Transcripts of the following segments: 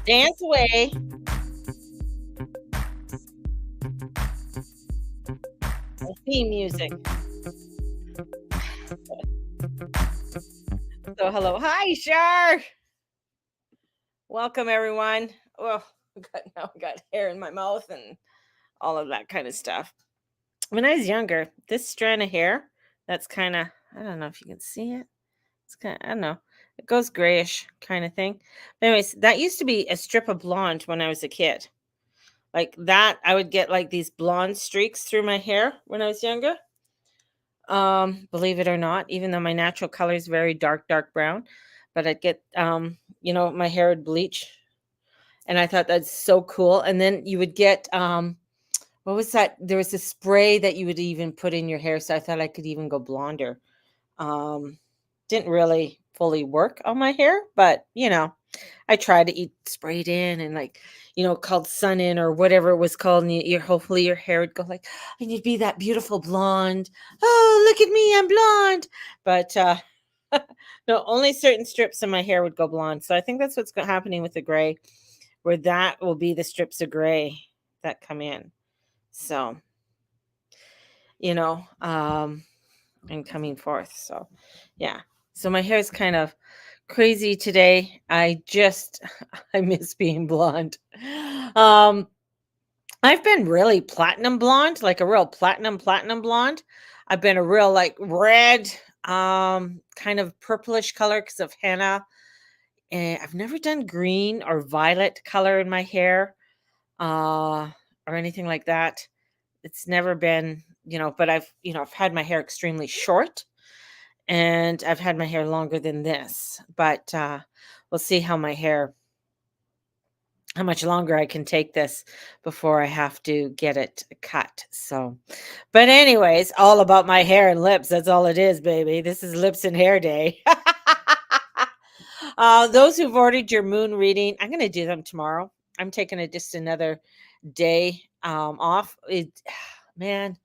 Dance away. Theme music. So hello. Hi, Shar. Welcome everyone. Well, I got hair in my mouth and all of that kind of stuff. When I was younger, this strand of hair that's kind of, I don't know if you can see it. It's kind of, I don't know. It goes grayish kind of thing. But anyways, that used to be a strip of blonde when I was a kid. Like that, I would get like these blonde streaks through my hair when I was younger. Believe it or not, even though my natural color is very dark, dark brown, but I'd get my hair would bleach. And I thought that's so cool. And then you would get what was that? There was a spray that you would even put in your hair. So I thought I could even go blonder. Um, didn't really fully work on my hair, but I tried to eat sprayed in and like, called sun in or whatever it was called. And hopefully your hair would go like, I need to be that beautiful blonde. Oh, look at me, I'm blonde. But no, only certain strips of my hair would go blonde. So I think that's what's happening with the gray, where that will be the strips of gray that come in. So, you know, um, and coming forth. So, yeah. So my hair is kind of crazy today. I just I miss being blonde. Um I've been really platinum blonde, like a real platinum blonde. I've been a real like red kind of purplish color cuz of henna. And I've never done green or violet color in my hair uh or anything like that. It's never been, but I've had my hair extremely short and I've had my hair longer than this, but we'll see how much longer I can take this before I have to get it cut. So, but anyways, all about my hair and lips. That's all it is, baby. This is lips and hair day. Those who've ordered your moon reading, I'm going to do them tomorrow. I'm taking just another day off. Man,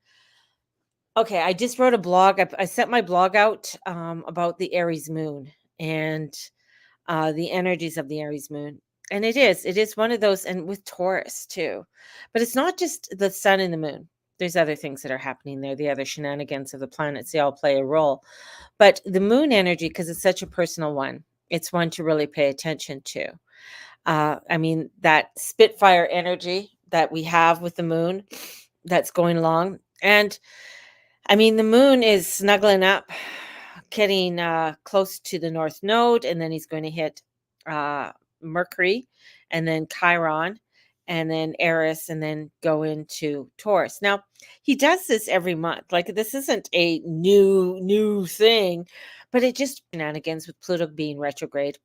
okay, I just wrote a blog. I sent my blog out about the Aries moon and the energies of the Aries moon. And it is one of those, and with Taurus too. But it's not just the sun and the moon. There's other things that are happening there, the other shenanigans of the planets, they all play a role. But the moon energy, because it's such a personal one, it's one to really pay attention to. I mean, that Spitfire energy that we have with the moon that's going along. And I mean, the moon is snuggling up, getting close to the North Node, and then he's going to hit uh, Mercury, and then Chiron, and then Eris, and then go into Taurus. Now, he does this every month. Like this isn't a new thing, but it just shenanigans with Pluto being retrograde.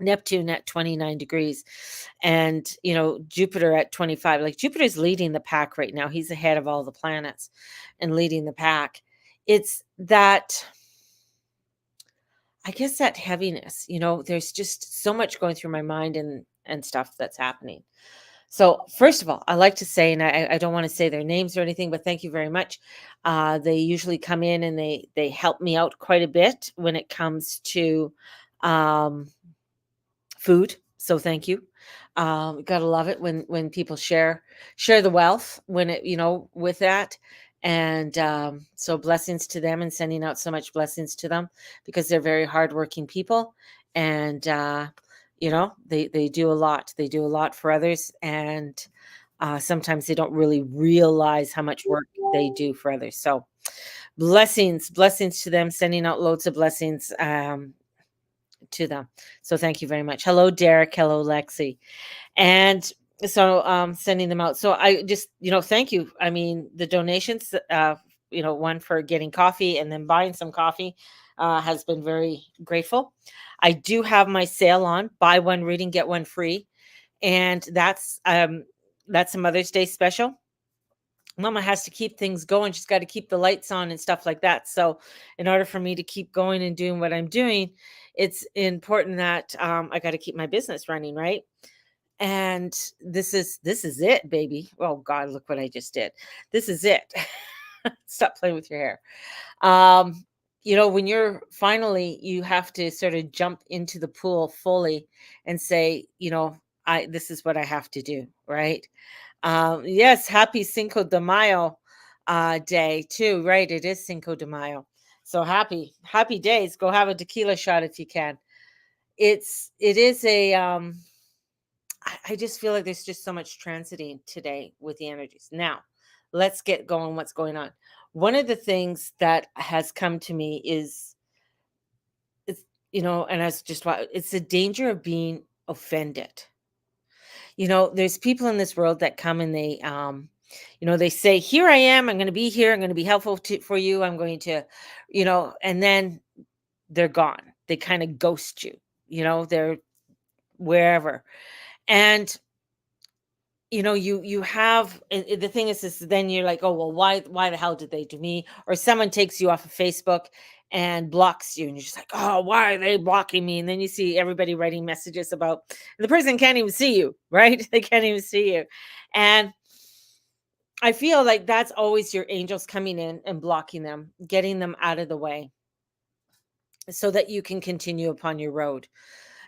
Neptune at 29 degrees and Jupiter at 25. Like Jupiter's leading the pack right now. He's ahead of all the planets and leading the pack. It's that, I guess, that heaviness, there's just so much going through my mind and stuff that's happening. So first of all, I like to say, and I don't want to say their names or anything, but thank you very much. They usually come in and they help me out quite a bit when it comes to um food. So thank you. Gotta love it when people share the wealth when it with that. And so blessings to them and sending out so much blessings to them because they're very hardworking people. And they do a lot. They do a lot for others, and sometimes they don't really realize how much work they do for others. So blessings to them, sending out loads of blessings to them. So thank you very much. Hello, Derek. Hello, Lexi. And so sending them out. So I just, thank you. I mean, the donations, one for getting coffee and then buying some coffee has been very grateful. I do have my sale on, buy one reading, get one free. And that's a Mother's Day special. Mama has to keep things going. She's got to keep the lights on and stuff like that. So, in order for me to keep going and doing what I'm doing, it's important that I got to keep my business running, right? And this is it, baby. Oh God, look what I just did. This is it. Stop playing with your hair. Um, when you're finally, you have to sort of jump into the pool fully and say, this is what I have to do, right? Yes, happy Cinco de Mayo day too, right? It is Cinco de Mayo. So happy days. Go have a tequila shot if you can. It is a I just feel like there's just so much transiting today with the energies. Now, let's get going what's going on. One of the things that has come to me is it's and I was just it's the danger of being offended. There's people in this world that come and they say, "Here I am. I'm going to be here. I'm going to be helpful for you. I'm going to, and then they're gone. They kind of ghost you. They're wherever. And you have the thing is then you're like, oh well, why the hell did they do me? Or someone takes you off of Facebook and blocks you, and you're just like, oh, why are they blocking me? And then you see everybody writing messages about the person can't even see you, right? They can't even see you. And I feel like that's always your angels coming in and blocking them, getting them out of the way so that you can continue upon your road.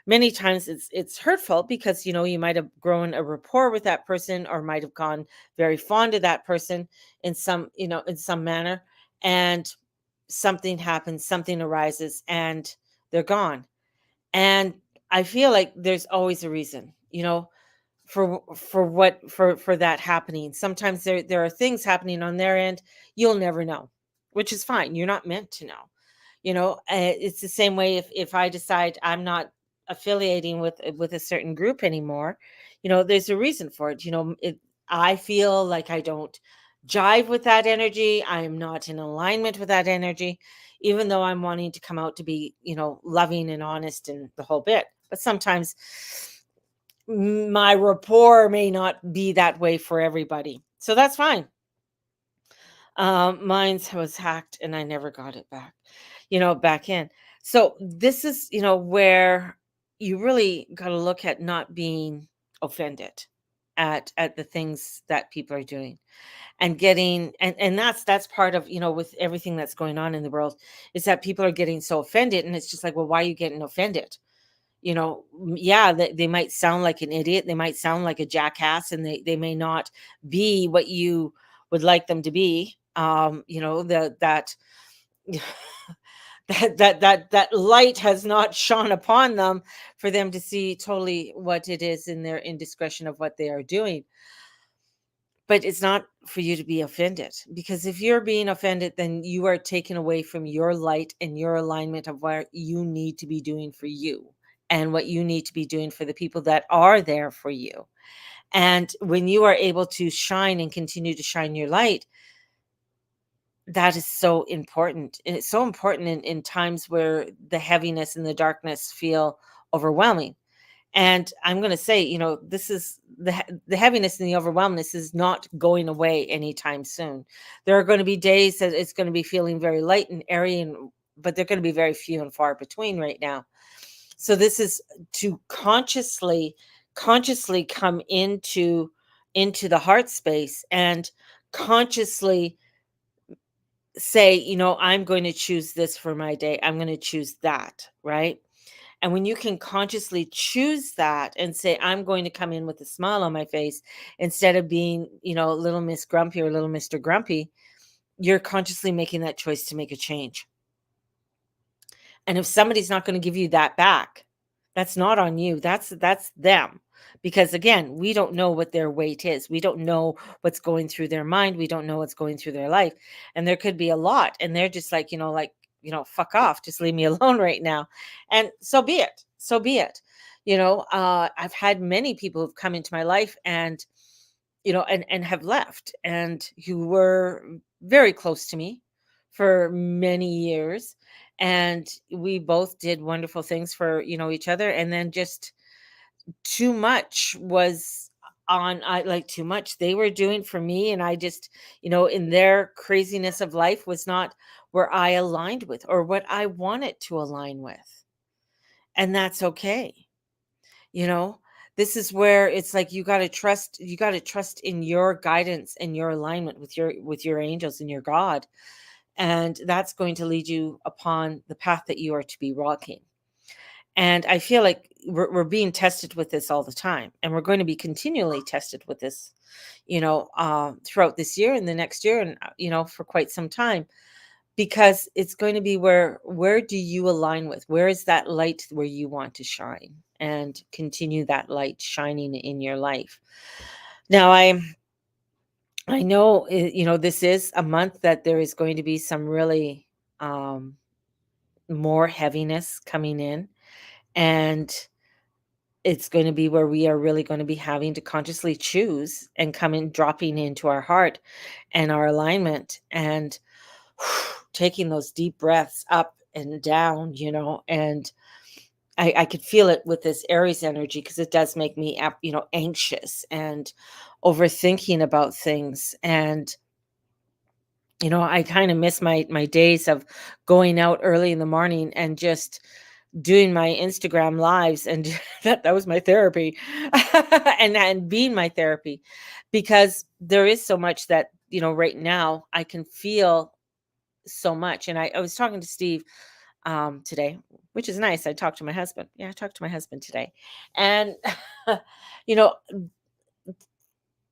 Many times it's hurtful because you might have grown a rapport with that person or might have gone very fond of that person in some manner, and something happens, something arises, and they're gone. And I feel like there's always a reason, for that happening. Sometimes there are things happening on their end you'll never know, which is fine. You're not meant to know. It's the same way if I decide I'm not affiliating with a certain group anymore. There's a reason for it. I feel like I don't jive with that energy. I'm not in alignment with that energy, even though I'm wanting to come out to be loving and honest and the whole bit. But sometimes my rapport may not be that way for everybody, so that's fine. Mine's was hacked and I never got it back in. So this is, where you really got to look at not being offended at the things that people are doing, and getting and that's part of, with everything that's going on in the world, is that people are getting so offended, and it's just like, well, why are you getting offended? Yeah, they might sound like an idiot, they might sound like a jackass, and they may not be what you would like them to be. That that light has not shone upon them for them to see totally what it is in their indiscretion of what they are doing. But it's not for you to be offended, because if you're being offended, then you are taken away from your light and your alignment of what you need to be doing for you and what you need to be doing for the people that are there for you. And when you are able to shine and continue to shine your light, that is so important. And it's so important in times where the heaviness and the darkness feel overwhelming. And I'm going to say, this is the heaviness and the overwhelmness is not going away anytime soon. There are going to be days that it's going to be feeling very light and airy, but they're going to be very few and far between right now. So this is to consciously come into the heart space and consciously say, I'm going to choose this for my day. I'm going to choose that, right? And when you can consciously choose that and say, I'm going to come in with a smile on my face instead of being, little Miss Grumpy or little Mr. Grumpy, you're consciously making that choice to make a change. And if somebody's not going to give you that back, that's not on you. That's them. Because again, we don't know what their weight is. We don't know what's going through their mind. We don't know what's going through their life. And there could be a lot. And they're just like, fuck off. Just leave me alone right now. And so be it. So be it. I've had many people who've come into my life and and have left, and who were very close to me for many years, and we both did wonderful things for each other, and then just too much was on I like too much they were doing for me, and I just in their craziness of life was not where I aligned with or what I wanted to align with. And that's okay. you know this is where it's like you got to trust in your guidance and your alignment with your angels and your God, and that's going to lead you upon the path that you are to be walking. And I feel like we're being tested with this all the time, and we're going to be continually tested with this, throughout this year and the next year, and for quite some time, because it's going to be where do you align with? Where is that light where you want to shine and continue that light shining in your life? Now, I know, this is a month that there is going to be some really um, more heaviness coming in, and it's going to be where we are really going to be having to consciously choose and come in, dropping into our heart and our alignment, and taking those deep breaths up and down, and I could feel it with this Aries energy because it does make me, anxious and overthinking about things. And I kind of miss my days of going out early in the morning and just doing my Instagram lives, and that was my therapy, and being my therapy, because there is so much that, right now I can feel so much. And I was talking to Steve today, which is nice. I talked to my husband. Yeah, I talked to my husband today. And you know,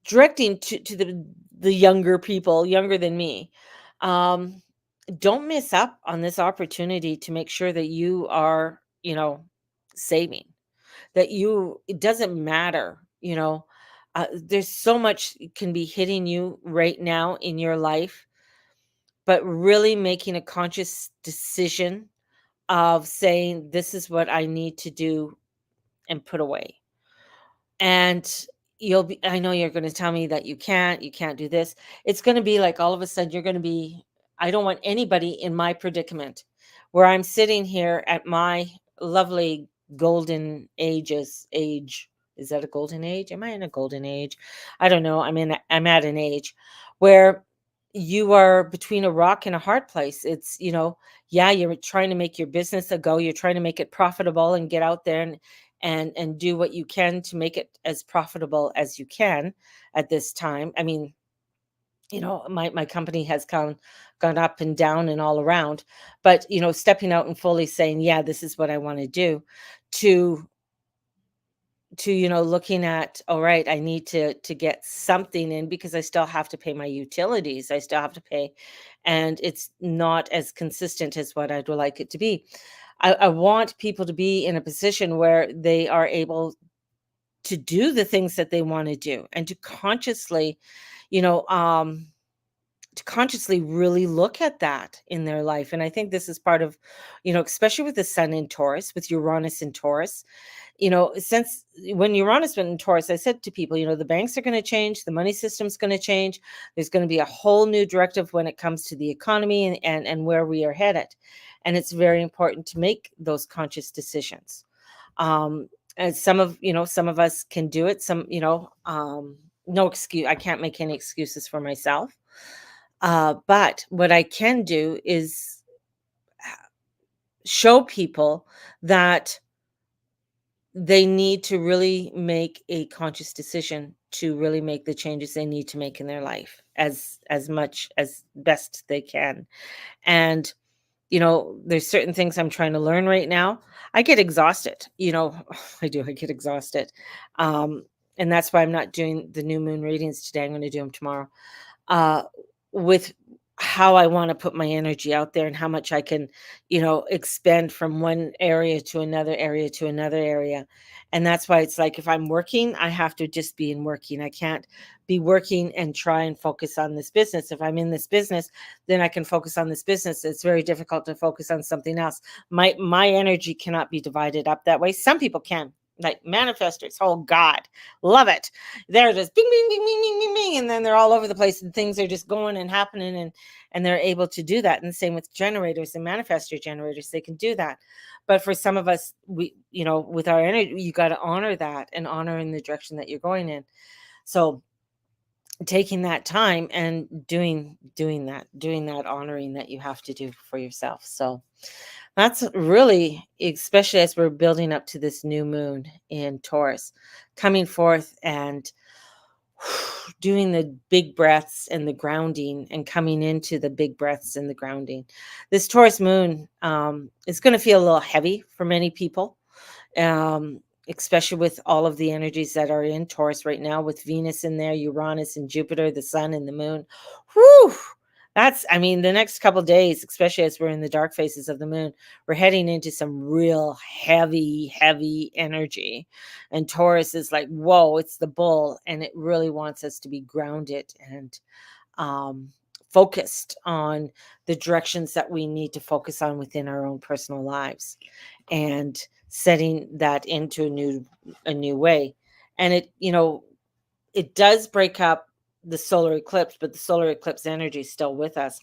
directing to the younger people, younger than me, um, don't miss up on this opportunity to make sure that you are, saving, that it doesn't matter, there's so much can be hitting you right now in your life, but really making a conscious decision of saying, this is what I need to do and put away. And I know you're going to tell me that you can't do this. It's going to be like all of a sudden you're going to be, I don't want anybody in my predicament where I'm sitting here at my lovely golden age. Is that a golden age? Am I in a golden age? I don't know. I'm at an age where you are between a rock and a hard place. It's, yeah, you're trying to make your business a go. You're trying to make it profitable and get out there and do what you can to make it as profitable as you can at this time. I mean, my company has gone up and down and all around, but stepping out and fully saying, yeah, this is what I want to do, to looking at, all right, I need to get something in because I still have to pay my utilities, I still have to pay, and it's not as consistent as what I'd like it to be. I want people to be in a position where they are able to do the things that they want to do, and you know um to consciously really look at that in their life. And I think this is part of, especially with the sun in Taurus, with Uranus in Taurus, since when Uranus went in Taurus, I said to people, the banks are going to change, the money system's going to change, there's going to be a whole new directive when it comes to the economy, and where we are headed. And it's very important to make those conscious decisions. And some of us can do it, no excuse, I can't make any excuses for myself. But what I can do is show people that they need to really make a conscious decision to really make the changes they need to make in their life, as much as best they can. And there's certain things I'm trying to learn right now. I get exhausted, I get exhausted. Um, and that's why I'm not doing the new moon readings today. I'm going to do them tomorrow. Uh, with how I want to put my energy out there and how much I can, expend from one area to another area to another area. And that's why it's like if I'm working, I have to just be in working. I can't be working and try and focus on this business. If I'm in this business, then I can focus on this business. It's very difficult to focus on something else. My energy cannot be divided up that way. Some people can, like manifestors. Oh God, love it. They're just bing, bing, bing, bing, bing, bing, bing, and then they're all over the place, and things are just going and happening, and they're able to do that. And the same with generators and manifestor generators, they can do that. But for some of us, we, with our energy, you got to honor that and honor in the direction that you're going in. So taking that time and doing that honoring that you have to do for yourself. So that's really, especially as we're building up to this new moon in Taurus, coming forth and doing the big breaths and the grounding, and coming into the big breaths and the grounding. This Taurus moon is going to feel a little heavy for many people. especially with all of the energies that are in Taurus right now, with Venus in there, Uranus and Jupiter, the sun and the moon. Whew! That's, I mean, the next couple days, especially as we're in the dark phases of the moon, we're heading into some real heavy, heavy energy. And Taurus is like, whoa, it's the bull. And it really wants us to be grounded and um, focused on the directions that we need to focus on within our own personal lives, and setting that into a new way. And it does break up the solar eclipse, but the solar eclipse energy is still with us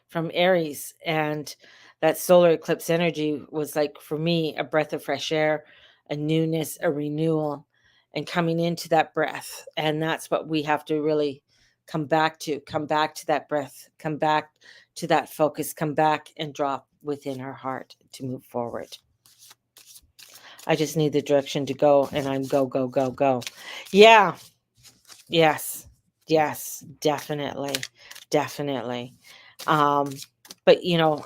from Aries. And that solar eclipse energy was, like, for me, a breath of fresh air, a newness, a renewal, and coming into that breath. And that's what we have to really come back to that breath, come back to that focus, come back and drop within our heart to move forward. I just need the direction to go, and I'm go, go, go, go. Yeah. Yes. Yes, definitely. Definitely. Um, but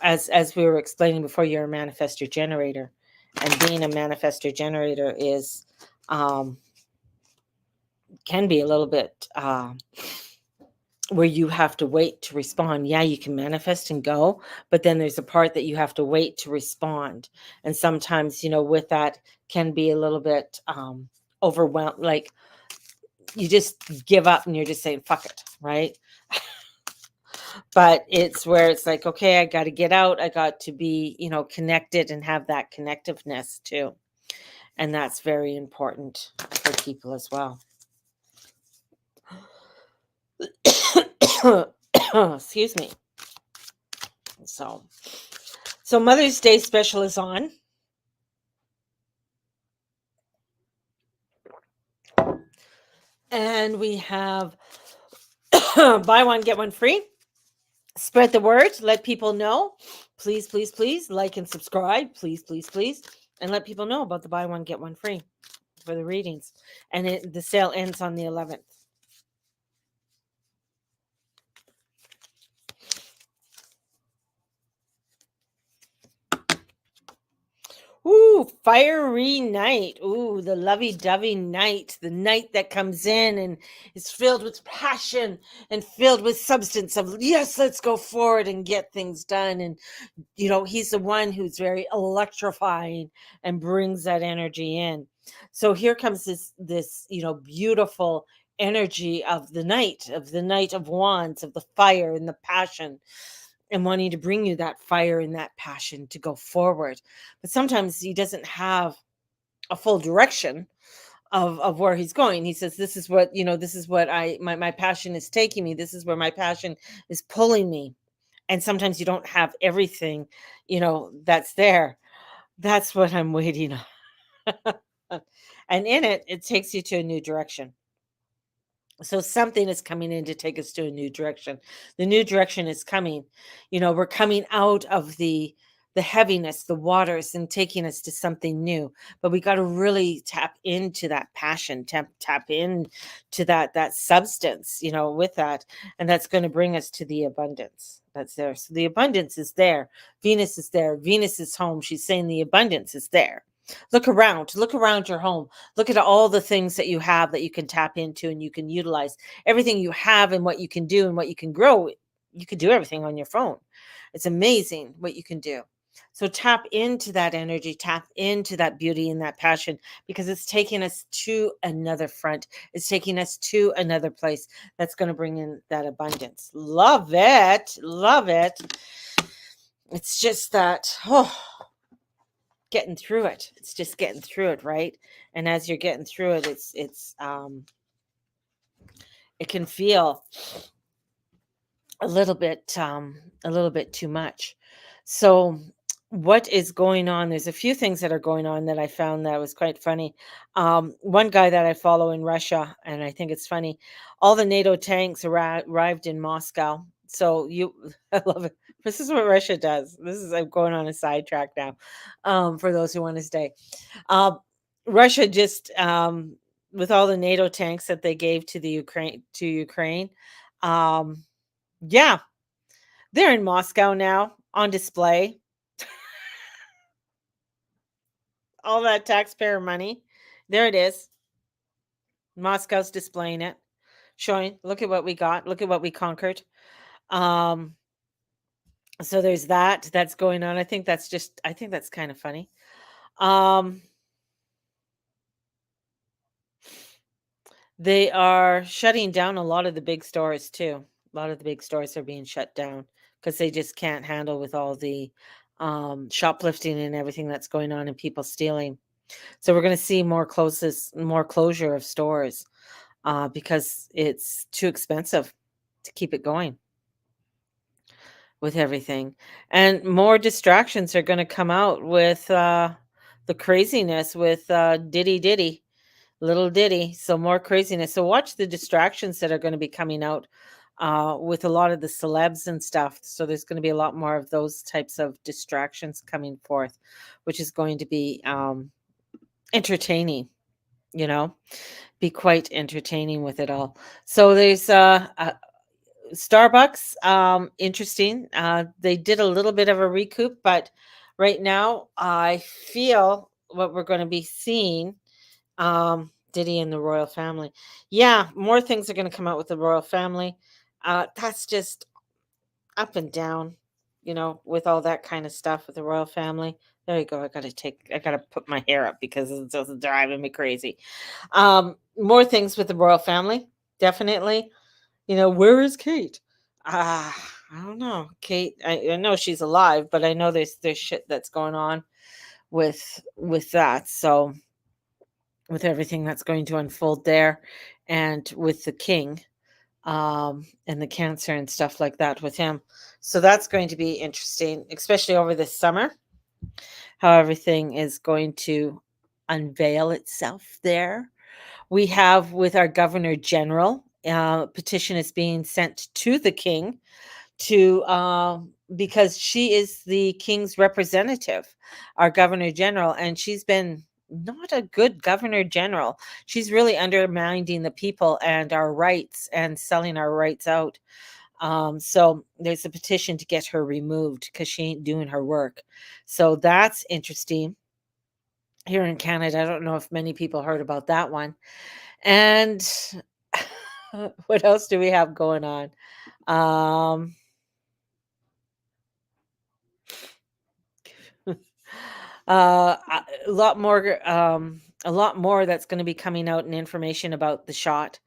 as we were explaining before, you're a manifestor generator, and being a manifestor generator is can be a little bit where you have to wait to respond. Yeah, you can manifest and go, but then there's a part that you have to wait to respond. And sometimes, with that, can be a little bit overwhelmed. Like, you just give up and you're just saying, fuck it, right? But it's where it's like, okay, I got to get out. I got to be, connected and have that connectiveness too. And that's very important for people as well. Excuse me. So Mother's Day special is on. And we have buy one, get one free. Spread the word. Let people know. Please, please, please like and subscribe. Please, please, please. And let people know about the buy one, get one free for the readings. And the sale ends on the 11th. Ooh, fiery night. Ooh, the lovey-dovey night. The night that comes in and is filled with passion and filled with substance of, yes, let's go forward and get things done. And, he's the one who's very electrifying and brings that energy in. So here comes this, beautiful energy of the Knight of Wands, of the fire and the passion, and wanting to bring you that fire and that passion to go forward. But sometimes he doesn't have a full direction of where he's going. He says, this is what my passion is taking me. This is where my passion is pulling me. And sometimes you don't have everything, that's there. That's what I'm waiting on. And in it takes you to a new direction. So something is coming in to take us to a new direction. The new direction is coming. We're coming out of the heaviness, the waters, and taking us to something new. But we got to really tap into that passion, tap in to that substance, with that. And that's going to bring us to the abundance that's there. So the abundance is there. Venus is there. Venus is home. She's saying the abundance is there. Look around your home. Look at all the things that you have that you can tap into and you can utilize. Everything you have and what you can do and what you can grow. You can do everything on your phone. It's amazing what you can do. So tap into that energy, tap into that beauty and that passion, because it's taking us to another front. It's taking us to another place that's going to bring in that abundance. Love it. Love it. It's just that, getting through it. It's just getting through it, right? And as you're getting through it, it can feel a little bit too much. So what is going on? There's a few things that are going on that I found that was quite funny. One guy that I follow in Russia, and I think it's funny, all the NATO tanks arrived in Moscow. So I love it. This is what Russia does. I'm going on a sidetrack now. For those who want to stay, Russia just, with all the NATO tanks that they gave to the Ukraine, um, yeah, they're in Moscow now on display. All that taxpayer money. There it is. Moscow's displaying it, showing, look at what we got, look at what we conquered. Um, so there's that's going on. I think that's kind of funny. Um, they are shutting down a lot of the big stores too. A lot of the big stores are being shut down because they just can't handle with all the shoplifting and everything that's going on and people stealing. So we're going to see more closure of stores because it's too expensive to keep it going with everything. And more distractions are going to come out with the craziness with Diddy Diddy, little Diddy. So more craziness. So watch the distractions that are going to be coming out with a lot of the celebs and stuff. So there's going to be a lot more of those types of distractions coming forth, which is going to be entertaining, you know, be quite entertaining with it all. So there's Starbucks, interesting. They did a little bit of a recoup, but right now I feel what we're going to be seeing. Diddy and the royal family. Yeah, more things are going to come out with the royal family. That's just up and down, with all that kind of stuff with the royal family. There you go. I gotta put my hair up because it's just driving me crazy. More things with the royal family, definitely. Where is Kate? I don't know. Kate, I know she's alive, but I know there's shit that's going on with that. So with everything that's going to unfold there and with the king, and the cancer and stuff like that with him. So that's going to be interesting, especially over this summer, how everything is going to unveil itself there. We have with our governor general, petition is being sent to the king to because she is the king's representative, our governor general, and she's been not a good governor general. She's really undermining the people and our rights and selling our rights out. So there's a petition to get her removed because she ain't doing her work. So that's interesting here in Canada. I don't know if many people heard about that one. And what else do we have going on? Um, a lot more, that's going to be coming out in information about the shot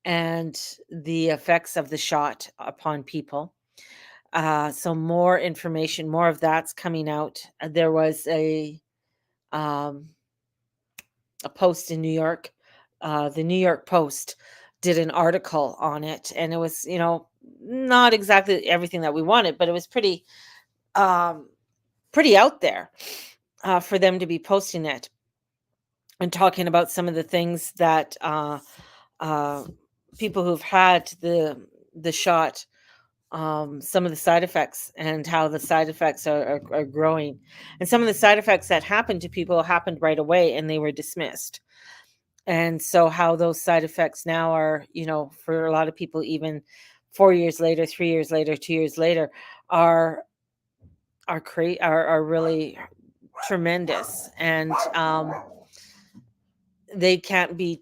and the effects of the shot upon people. So more information, more of that's coming out. There was um, a post in New York. The New York Post did an article on it, and it was, not exactly everything that we wanted, but it was um, pretty out there for them to be posting it and talking about some of the things that uh, people who've had the shot, some of the side effects and how the side effects are growing. And some of the side effects that happened to people happened right away and they were dismissed. And so how those side effects now are, for a lot of people, even 4 years later, 3 years later, 2 years later, are are really tremendous. And they can't be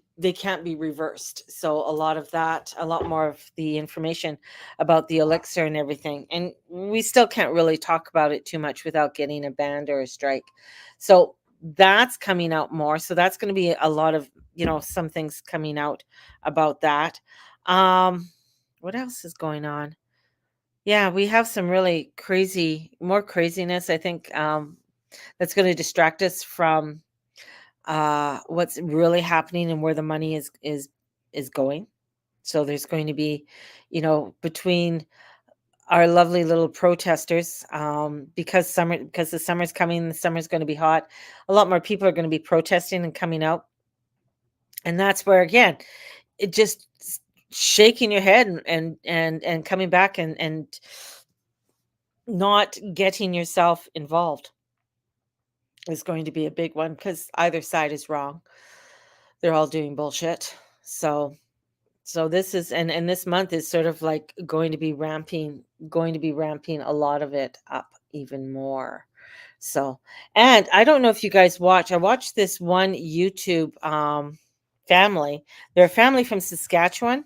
reversed. So a lot more of the information about the elixir and everything, and we still can't really talk about it too much without getting a ban or a strike. So that's coming out more. So that's going to be a lot of, some things coming out about that. um what else is going on? Yeah, we have some really more craziness, I think, that's going to distract us from what's really happening and where the money is going. So there's going to be, between our lovely little protesters, because the summer's coming, the summer's going to be hot. A lot more people are going to be protesting and coming out, and that's where again it just shaking your head and coming back and not getting yourself involved is going to be a big one because either side is wrong. They're all doing bullshit. So this is and this month is sort of like going to be ramping a lot of it up even more. So, and I don't know if you guys watch, I watched this one YouTube family. They're a family from Saskatchewan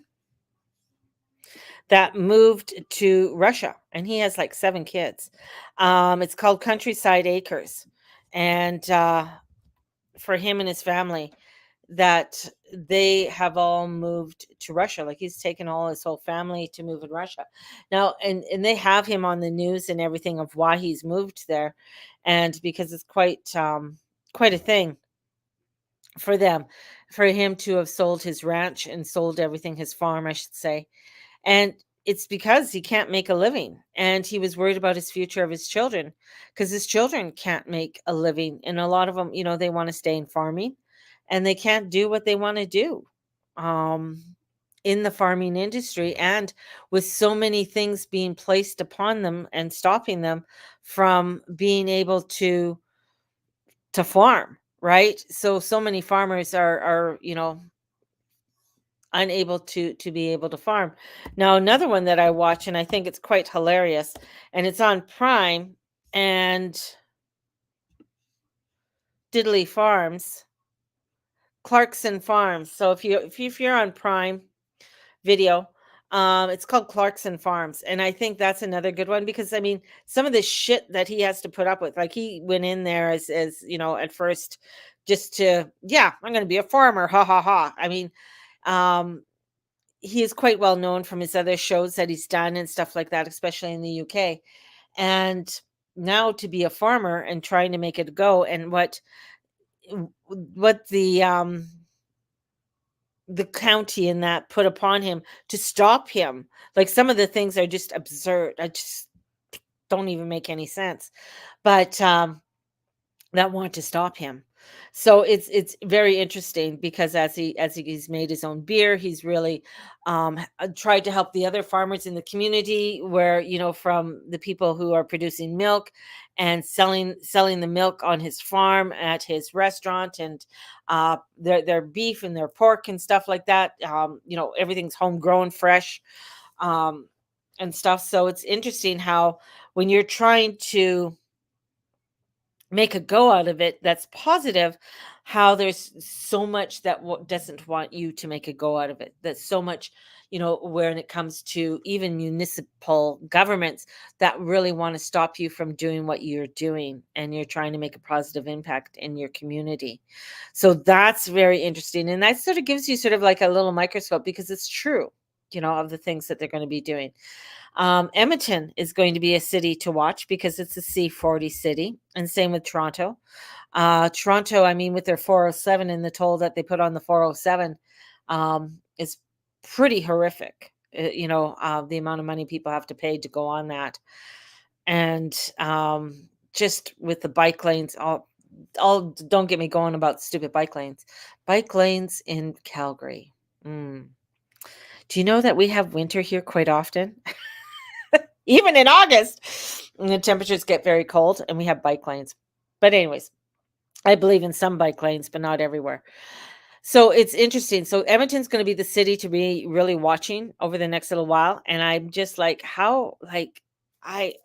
that moved to Russia, and he has like 7 kids. It's called Countryside Acres. And for him and his family, that they have all moved to Russia. Like he's taken all his whole family to move in Russia now, and they have him on the news and everything of why he's moved there, and because it's quite a thing for them, for him to have sold his ranch and sold everything, his farm, I should say, and it's because he can't make a living, and he was worried about his future of his children, because his children can't make a living, and a lot of them, they want to stay in farming, and they can't do what they want to do um, in the farming industry, and with so many things being placed upon them and stopping them from being able to farm, right? So many farmers are unable to be able to farm. Now, another one that I watch, and I think it's quite hilarious, and it's on Prime and Diddley Farms, Clarkson Farms. So if you're on Prime Video, it's called Clarkson Farms, and I think that's another good one, because I mean, some of the shit that he has to put up with, like he went in there as at first, just to, yeah, I'm going to be a farmer, ha ha ha. I mean, um he is quite well known from his other shows that he's done and stuff like that, especially in the UK. And now to be a farmer and trying to make it go, and what the county in that put upon him to stop him. Like some of the things are just absurd. I just don't even make any sense. But that want to stop him. So it's very interesting, because he's made his own beer, he's really tried to help the other farmers in the community, where from the people who are producing milk and selling the milk on his farm at his restaurant, and their beef and their pork and stuff like that. Everything's homegrown, fresh, um, and stuff. So it's interesting how, when you're trying to make a go out of it that's positive, how there's so much that doesn't want you to make a go out of it. That's so much, when it comes to even municipal governments, that really want to stop you from doing what you're doing, and you're trying to make a positive impact in your community. So that's very interesting, and that sort of gives you sort of like a little microscope, because it's true, of the things that they're going to be doing. Edmonton is going to be a city to watch, because it's a C40 city, and same with Toronto. Toronto, I mean, with their 407 and the toll that they put on the 407, is pretty horrific. The amount of money people have to pay to go on that, and just with the bike lanes, all don't get me going about stupid bike lanes. Bike lanes in Calgary. Mm. Do you know that we have winter here quite often? Even in August, and the temperatures get very cold, and we have bike lanes. But anyways, I believe in some bike lanes, but not everywhere. So it's interesting. So Edmonton's going to be the city to be really watching over the next little while, and I'm just like, how, like, I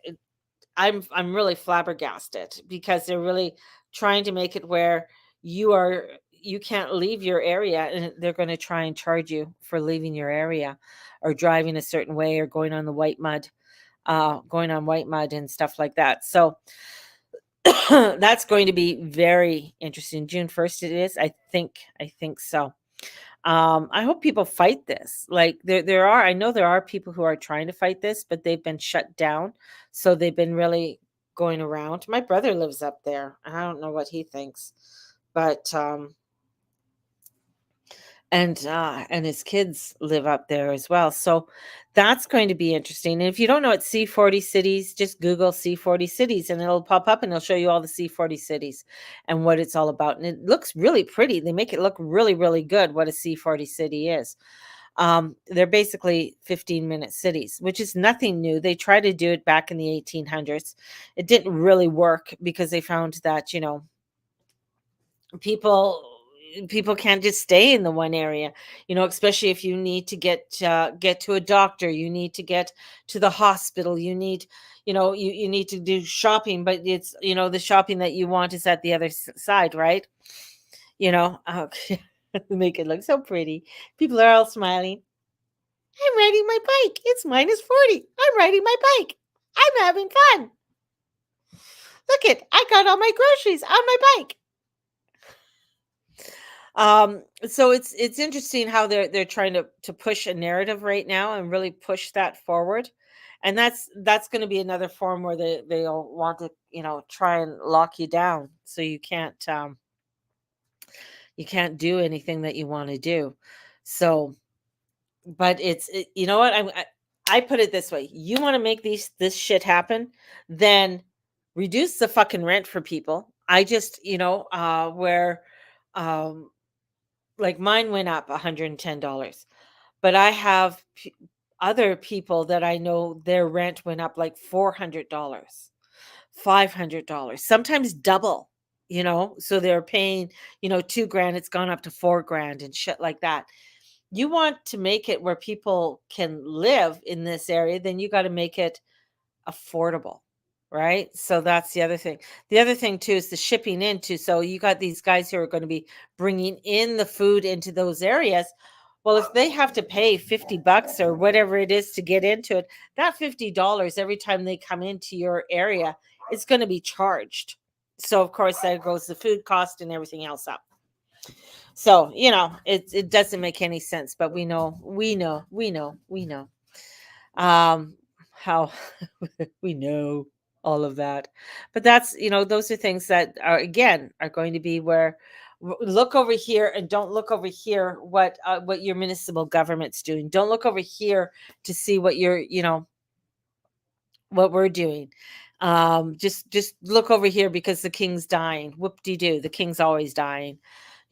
I'm really flabbergasted, because they're really trying to make it where you can't leave your area, and they're going to try and charge you for leaving your area, or driving a certain way, or going on white mud and stuff like that. So that's going to be very interesting. June 1st it is. I think so. I hope people fight this. Like I know there are people who are trying to fight this, but they've been shut down. So they've been really going around. My brother lives up there, and I don't know what he thinks. But and his kids live up there as well. So that's going to be interesting. And if you don't know what C40 cities, just Google C40 cities, and it'll pop up, and it'll show you all the C40 cities and what it's all about. And it looks really pretty. They make it look really, really good what a C40 city is. They're basically 15-minute cities, which is nothing new. They tried to do it back in the 1800s. It didn't really work, because they found that, people people can't just stay in the one area, especially if you need to get to a doctor, you need to get to the hospital, you need to do shopping, but it's, the shopping that you want is at the other side, right? Okay. Make it look so pretty. People are all smiling. I'm riding my bike. It's -40. I'm riding my bike. I'm having fun. Look it, I got all my groceries on my bike. So it's interesting how they're trying to push a narrative right now and really push that forward. And that's going to be another form where they'll want to, try and lock you down so you can't do anything that you want to do. So, but you know what? I put it this way. You want to make this shit happen, then reduce the fucking rent for people. I just, where um like mine went up $110, but I have other people that I know their rent went up like $400, $500, sometimes double, so they're paying, 2 grand, it's gone up to 4 grand and shit like that. You want to make it where people can live in this area, then you got to make it affordable, right? So that's the other thing. The other thing too is the shipping into. So you got these guys who are going to be bringing in the food into those areas. Well, if they have to pay $50 or whatever it is to get into it, that $50 every time they come into your area is going to be charged. So of course that goes the food cost and everything else up. So, it doesn't make any sense, but we know how we know all of that. But that's, those are things that are, again, are going to be where look over here and don't look over here what your municipal government's doing. Don't look over here to see what what we're doing. Just look over here because the king's dying. Whoop-de-doo, the king's always dying.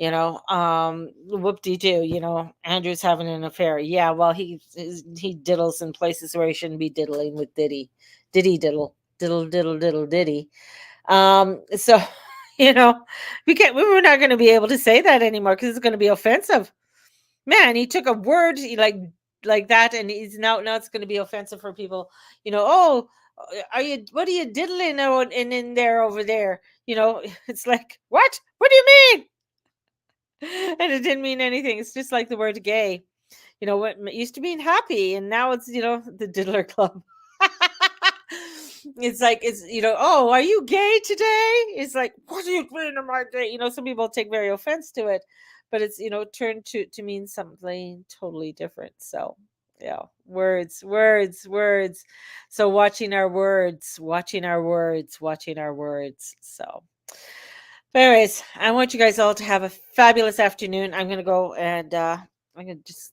Whoop-de-doo, Andrew's having an affair. Yeah, well, he diddles in places where he shouldn't be diddling with Diddy diddle, diddle, diddle, diddle, Diddy. So, we're not going to be able to say that anymore because it's going to be offensive. Man, he took a word like that, and he's now it's going to be offensive for people. Oh, what are you diddling in there over there? It's like, what? What do you mean? And it didn't mean anything. It's just like the word gay. What used to mean happy, and now it's, the diddler club. It's like, oh, are you gay today? It's like, what do you mean am I gay? Some people take very offense to it, but it's, turned to mean something totally different. So yeah, words, words, words. So watching our words, watching our words, watching our words. So but anyways, I want you guys all to have a fabulous afternoon. I'm gonna go and I'm gonna just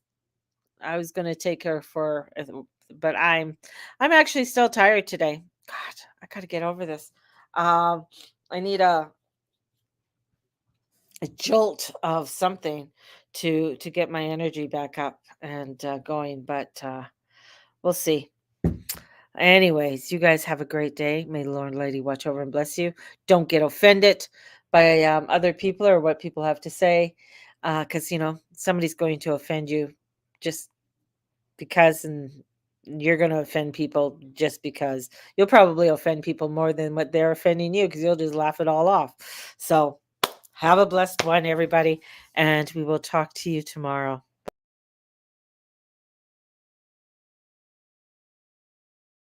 I was gonna take her for but I'm actually still tired today. God, I gotta get over this. I need a jolt of something to get my energy back up and going, but we'll see. Anyways, you guys have a great day. May the Lord Lady watch over and bless you. Don't get offended by other people or what people have to say, because somebody's going to offend you just because, and you're going to offend people just because. You'll probably offend people more than what they're offending you because you'll just laugh it all off. So have a blessed one, everybody, and we will talk to you tomorrow.